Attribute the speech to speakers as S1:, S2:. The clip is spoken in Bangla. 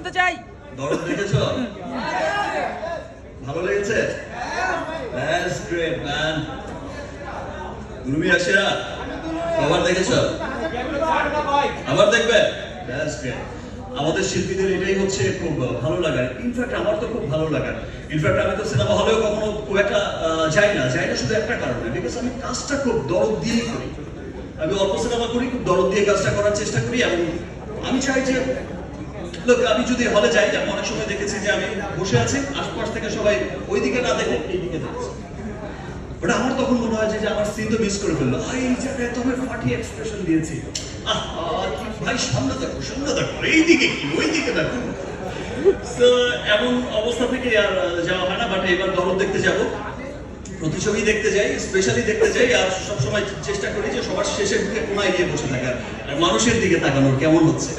S1: শুনতে চাই।
S2: দরদ দেখেছো? ভালো লেগেছে? That's great man. গুরুমি আশিরা আবার দেখেছো? আবার দেখবে? That's great. আমাদের শিল্পীদের এটাই হচ্ছে খুব ভালো লাগার। ইনফ্যাক্ট আমার তো খুব ভালো লাগার। ইনফ্যাক্ট আমি তো সিনেমা হলেও কখনো খুব একটা যাই না শুধু একটা কারণে, বিকজ আমি কাজটা খুব দরদ দিয়ে করি। আমি অল্প সিনেমা করি, খুব দরদ দিয়ে কাজটা করার চেষ্টা করি, এবং আমি চাই যে লোক আমি যদি হলে যাই, আমি অনেক সময় দেখেছি যে আমি বসে আছি, আশপাশ থেকে সবাই ওই দিকে না দেখে এই দিকে দেখছে। ওটা আমার তখন মনে হয় যে আমার সিন তো মিস করে ফেললো, এই জায়গায় তো আমি ফাটি এক্সপ্রেশন দিয়েছি, ভাই সামনে দেখো এই দিকে কি ওই দিকে দেখো। তো এমন অবস্থা থেকে আর যাওয়া হয় না, বাট এবার দরদ দেখতে যাব, প্রতিছবি দেখতে যাই, স্পেশালি দেখতে যাই, আর সবসময় চেষ্টা করি যে সবার শেষের দিকে কোনায় গিয়ে বসে থাকার আর মানুষের দিকে তাকানোর কেমন হচ্ছে।